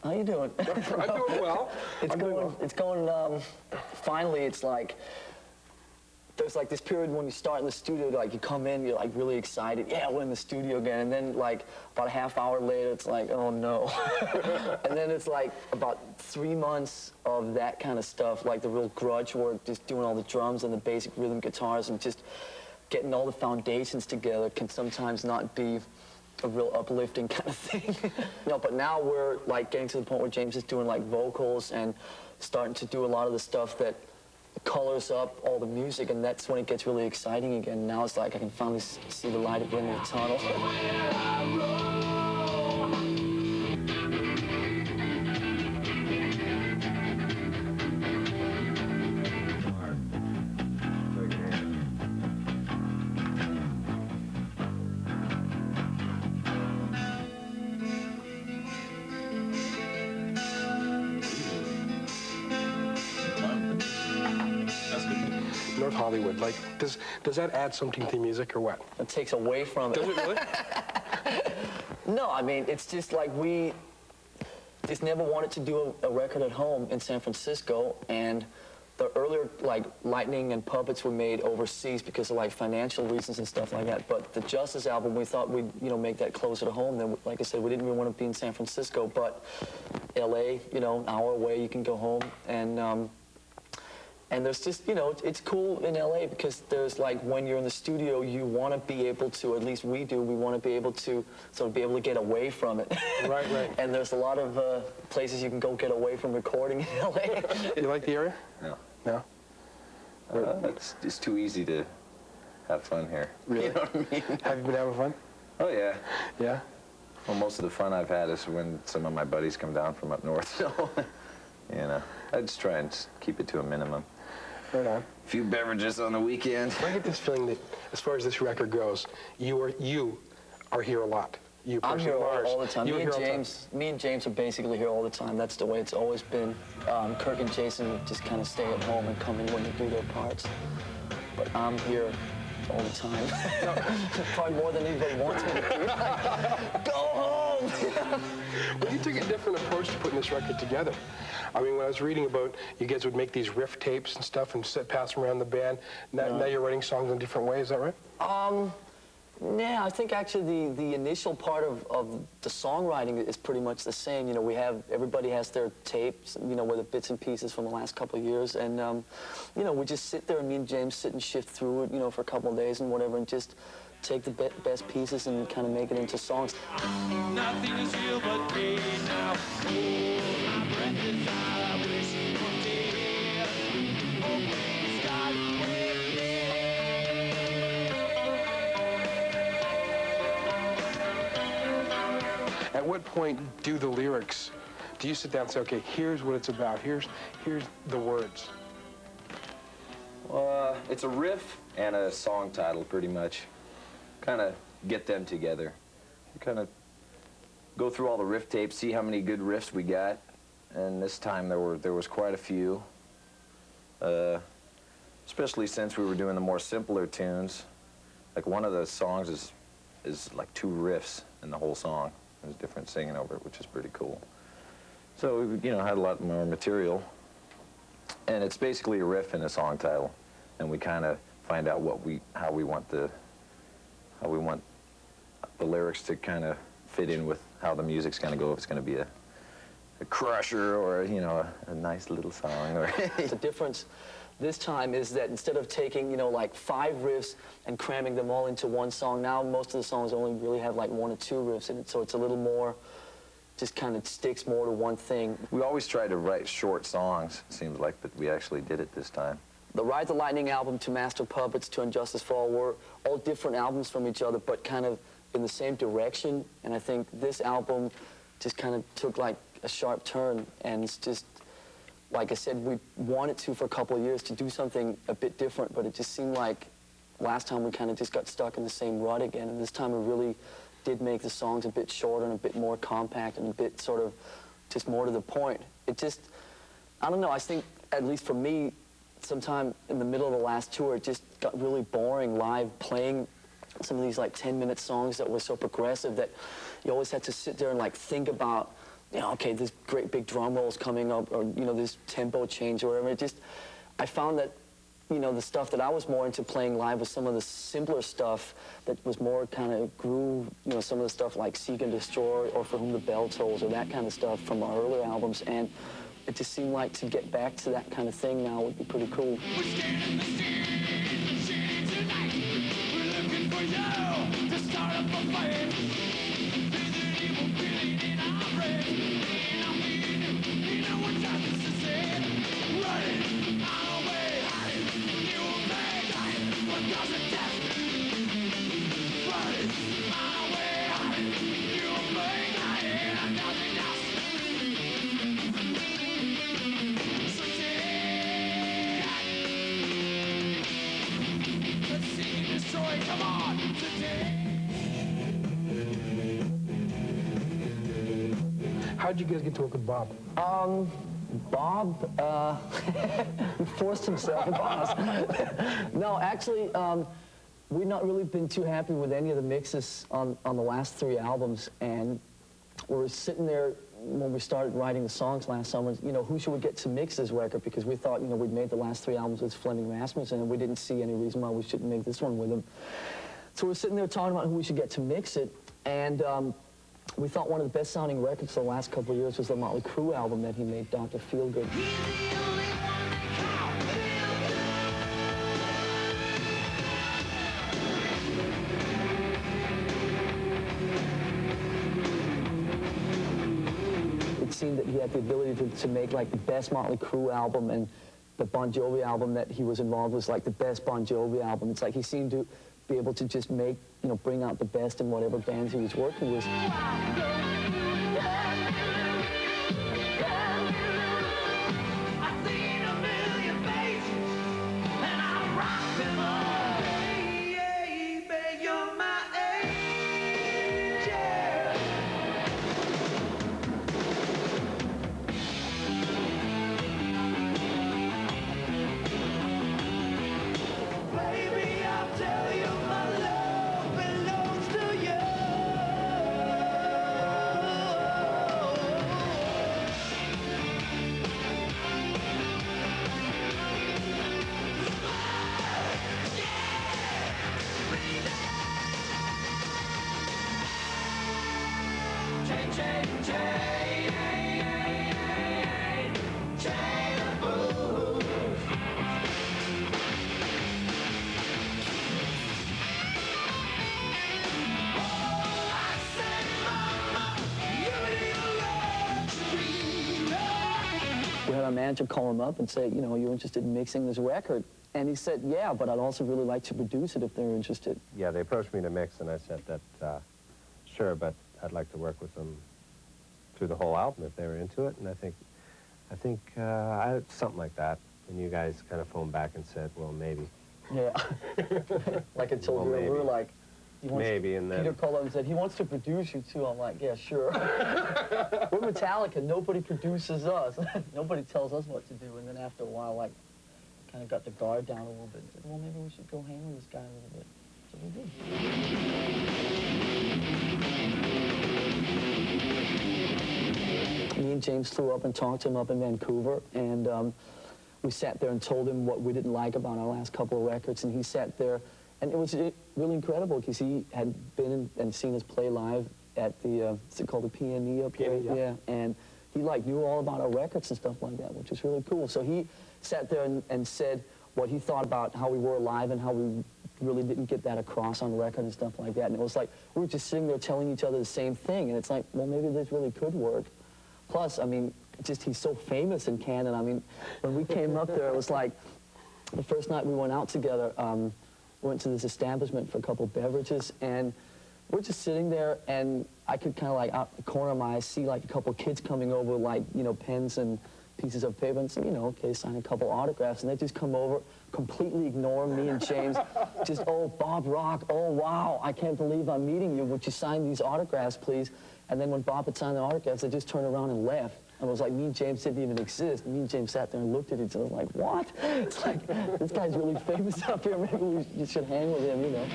How you doing? I'm doing well. It's going, finally, it's like, there's like this period when you start in the studio, like you come in, you're like really excited, yeah, we're in the studio again, and then like about a half hour later, it's like, oh no. And then it's like about 3 months of that kind of stuff, like the real grudge work, just doing all the drums and the basic rhythm guitars and just getting all the foundations together can sometimes not be a real uplifting kind of thing. No, but now we're like getting to the point where James is doing like vocals and starting to do a lot of the stuff that colors up all the music, and that's when it gets really exciting again. Now it's like I can finally see the light at the end of the tunnel. North Hollywood, like, does that add something to music or what? It takes away from it. Does it really? No, I mean, it's just like we just never wanted to do a record at home in San Francisco, and the earlier, like, Lightning and Puppets were made overseas because of, like, financial reasons and stuff like that. But the Justice album, we thought we'd, you know, make that closer to home. Then, like I said, we didn't really want to be in San Francisco, but LA, you know, an hour away, you can go home, and there's just, you know, it's cool in LA because there's like, when you're in the studio, you want to be able to, at least we do, we want to be able to sort of be able to get away from it. Right, right. And there's a lot of places you can go get away from recording in LA. You like the area? No. No? It's too easy to have fun here. Really? You know what I mean? Have you been having fun? Oh, yeah. Yeah? Well, most of the fun I've had is when some of my buddies come down from up north, so, you know, I just try and keep it to a minimum. Right on. A few beverages on the weekend. I get this feeling that, as far as this record goes, you are here a lot. You I'm here Lars, all the time. Me and James are basically here all the time. That's the way it's always been. Kirk and Jason just kind of stay at home and come in when they do their parts. But I'm here all the time. Probably more than anybody wants me to be. Go home! Well, you took a different approach to putting this record together. I mean, when I was reading about you guys would make these riff tapes and stuff and pass them around the band. Now you're writing songs in a different way, is that right? Yeah, I think actually the initial part of the songwriting is pretty much the same. You know, everybody has their tapes, you know, with the bits and pieces from the last couple of years, and you know, we just sit there, and me and James sit and shift through it, you know, for a couple of days and whatever, and just take the best pieces and kind of make it into songs. Nothing is real but pain now. Oh, my breath is I wish you were dead. Oh, please, God, wait there. At what point do you sit down and say, okay, here's what it's about, here's the words? It's a riff and a song title, pretty much. Kind of get them together. Kind of go through all the riff tapes, see how many good riffs we got, and this time there was quite a few. Especially since we were doing the more simpler tunes. Like one of the songs is like 2 riffs in the whole song. There's different singing over it, which is pretty cool. So we, you know, had a lot more material, and it's basically a riff and a song title, and we kind of find out how we want the lyrics to kind of fit in with how the music's going to go, if it's going to be a crusher or, you know, a nice little song. Or The difference this time is that instead of taking, you know, like 5 riffs and cramming them all into one song, now most of the songs only really have like 1 or 2 riffs in it, so it's a little more, just kind of sticks more to one thing. We always try to write short songs, it seems like, but we actually did it this time. The Ride the Lightning album to Master Puppets to Injustice for All were all different albums from each other, but kind of in the same direction. And I think this album just kind of took like a sharp turn, and it's just, like I said, we wanted to for a couple of years to do something a bit different, but it just seemed like last time we kind of just got stuck in the same rut again, and this time we really did make the songs a bit shorter and a bit more compact and a bit sort of just more to the point. It just, I don't know, I think, at least for me, sometime in the middle of the last tour, it just got really boring live playing some of these like 10-minute songs that were so progressive that you always had to sit there and like think about you know, okay, this great big drum roll's coming up, or, you know, this tempo change or whatever. It just, I found that, you know, the stuff that I was more into playing live was some of the simpler stuff that was more kind of groove, you know, some of the stuff like Seek and Destroy or For Whom the Bell Tolls or that kind of stuff from our earlier albums. And it just seemed like to get back to that kind of thing now would be pretty cool. We're standing the scene tonight. We're looking for you to start up a fight. There's an evil feeling in our brain. And I'm being, you know what time is to say. Running our way, hiding. You will pay, hiding. What doesn't test? Running our way, hiding. You will pay, hiding. And nothing else. So take, let's see you destroy. Come on, today. How'd you guys get to work with Bob? Bob, he forced himself upon us. No, actually, we've not really been too happy with any of the mixes on the last 3 albums, and we were sitting there when we started writing the songs last summer, you know, who should we get to mix this record? Because we thought, you know, we'd made the last 3 albums with Fleming Rasmussen, and we didn't see any reason why we shouldn't make this one with him. So we're sitting there talking about who we should get to mix it, and we thought one of the best sounding records the last couple of years was the Motley Crue album that he made, Dr. Feelgood. It seemed that he had the ability to make like the best Motley Crue album, and the Bon Jovi album that he was involved with was like the best Bon Jovi album. It's like he seemed to be able to just make, you know, bring out the best in whatever bands he was working with. We had our manager call him up and say, you know, you're interested in mixing this record? And he said, yeah, but I'd also really like to produce it if they're interested. Yeah, they approached me to mix, and I said that, sure, but I'd like to work with them through the whole album if they were into it. And I think something like that. And you guys kind of phoned back and said, well, maybe. Yeah. Like I told you, we were like, maybe, and then Peter called up and said, he wants to produce you too. I'm like, yeah, sure. We're Metallica, nobody produces us. Nobody tells us what to do. And then after a while, like, kind of got the guard down a little bit. Said, well, maybe we should go hang with this guy a little bit. So we did. Me and James flew up and talked to him up in Vancouver, and we sat there and told him what we didn't like about our last couple of records, and he sat there, and it was really incredible because he had been and seen us play live at the, is it called the PME up here? Yeah, and he like knew all about our records and stuff like that, which was really cool. So he sat there and said what he thought about how we were live and how we really didn't get that across on record and stuff like that. And it was like, we were just sitting there telling each other the same thing, and it's like, well, maybe this really could work. Plus, I mean, just he's so famous in Canada. I mean, when we came up there, it was like, the first night we went out together, we went to this establishment for a couple of beverages, and we're just sitting there, and I could kind of like out the corner of my eye see like a couple of kids coming over, like, you know, pens and pieces of paper, and so, you know, okay, sign a couple autographs, and they just come over, completely ignore me and James, just, oh, Bob Rock, oh, wow, I can't believe I'm meeting you, would you sign these autographs, please? And then when Bob had signed the autographs, they just turned around and left. And it was like, me and James didn't even exist. Me and James sat there and looked at each other like, what? It's like, this guy's really famous up here, maybe we should hang with him, you know?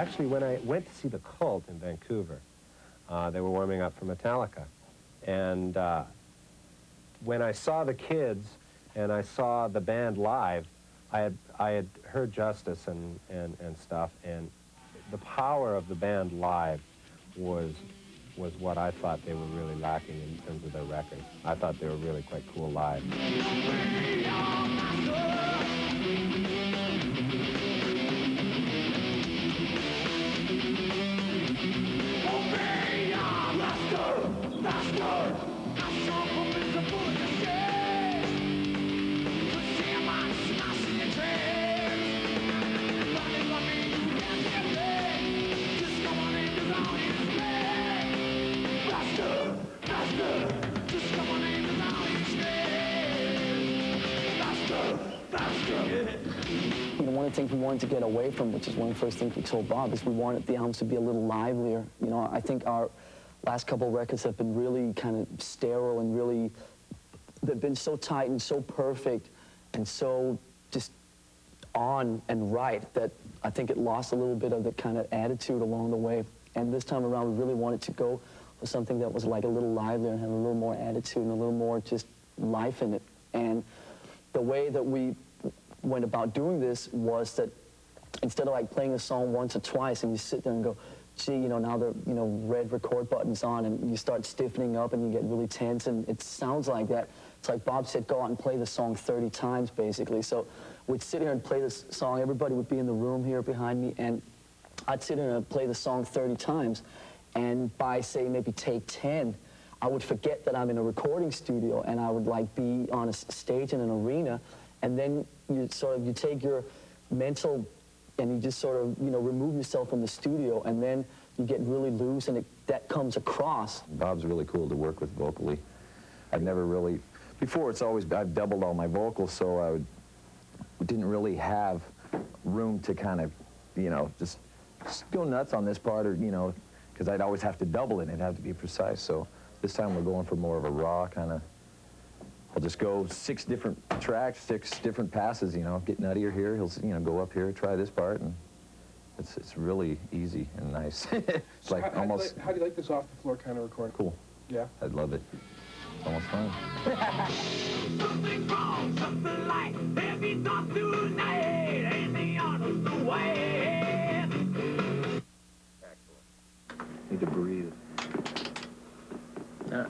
actually, when I went to see the Cult in Vancouver, they were warming up for Metallica. And when I saw the kids and I saw the band live, I had heard Justice and stuff, and the power of the band live was what I thought they were really lacking in terms of their record. I thought they were really quite cool live. You know, one of the things we wanted to get away from, which is one of the first things we told Bob, is we wanted the albums to be a little livelier. You know, I think our last couple of records have been really kind of sterile and really, they've been so tight and so perfect and so just on and right that I think it lost a little bit of the kind of attitude along the way. And this time around, we really wanted to go for something that was like a little livelier and had a little more attitude and a little more just life in it. And the way that we went about doing this was that instead of like playing a song once or twice and you sit there and go, gee, you know, now the, you know, red record button's on and you start stiffening up and you get really tense and it sounds like that. It's like Bob said, go out and play the song 30 times, basically. So we'd sit here and play this song. Everybody would be in the room here behind me and I'd sit here and play the song 30 times. And by, say, maybe take 10, I would forget that I'm in a recording studio and I would like be on a stage in an arena. And then you take your mental and you just sort of, you know, remove yourself from the studio and then you get really loose and that comes across. Bob's really cool to work with vocally. I've never really, before it's always, I've doubled all my vocals, so didn't really have room to kind of, you know, just go nuts on this part or, you know, because I'd always have to double it and it'd have to be precise. So this time we're going for more of a raw kind of, I'll just go 6 different tracks, 6 different passes, you know, get nuttier here, he'll, you know, go up here, try this part, and it's really easy and nice. It's so like how almost... how do you like this off-the-floor kind of recording? Cool. Yeah? I'd love it. It's almost fun. Something wrong, something like heavy thoughts tonight, and the honest way. Excellent. Need to breathe. Yeah,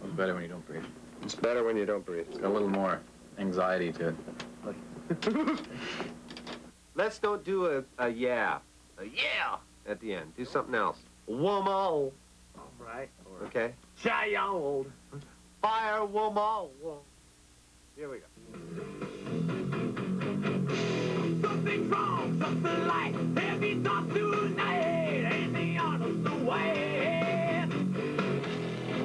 it's better when you don't breathe. It's better when you don't breathe. It's got a little more anxiety to it. Let's don't do a yeah. A yeah at the end. Do something else. Womo. All right. Okay. Child. Fire womo. Here we go. Something's wrong, something like heavy thoughts tonight, and the honest way.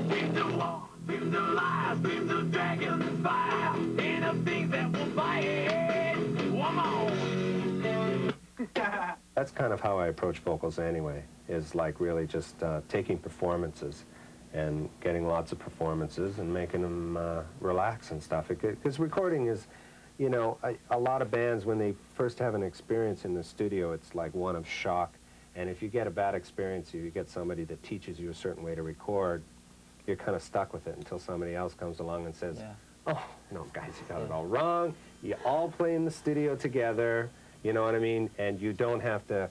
Dreams of war, dreams of lies, dreams of dragons and fire, and of things that will fight. Woman. That's kind of how I approach vocals anyway, is like really just taking performances and getting lots of performances and making them relax and stuff. Because recording is, you know, a lot of bands, when they first have an experience in the studio, it's like one of shock. And if you get a bad experience, you get somebody that teaches you a certain way to record, you're kind of stuck with it until somebody else comes along and says, oh, no, guys, you got it all wrong. You all play in the studio together, you know what I mean? And you don't have to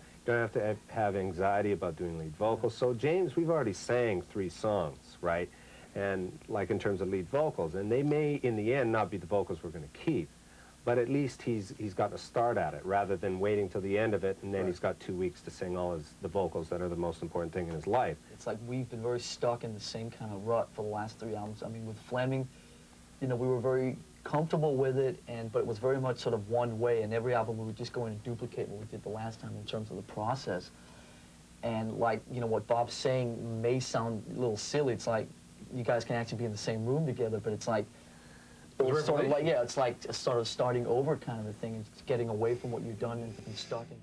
have anxiety about doing lead vocals. So James, we've already sang 3 songs, right? And like in terms of lead vocals, and they may in the end not be the vocals we're going to keep, but at least he's got a start at it rather than waiting till the end of it and then he's got 2 weeks to sing all the vocals that are the most important thing in his life. It's like we've been very stuck in the same kind of rut for the last 3 albums. I mean, with Fleming, you know, we were very comfortable with it, but it was very much sort of one way, and every album we were just going to duplicate what we did the last time in terms of the process. And like, you know, what Bob's saying may sound a little silly. It's like you guys can actually be in the same room together, but it's like, it's sort of like, yeah, it's like a sort of starting over kind of a thing, and getting away from what you've done and stuck in.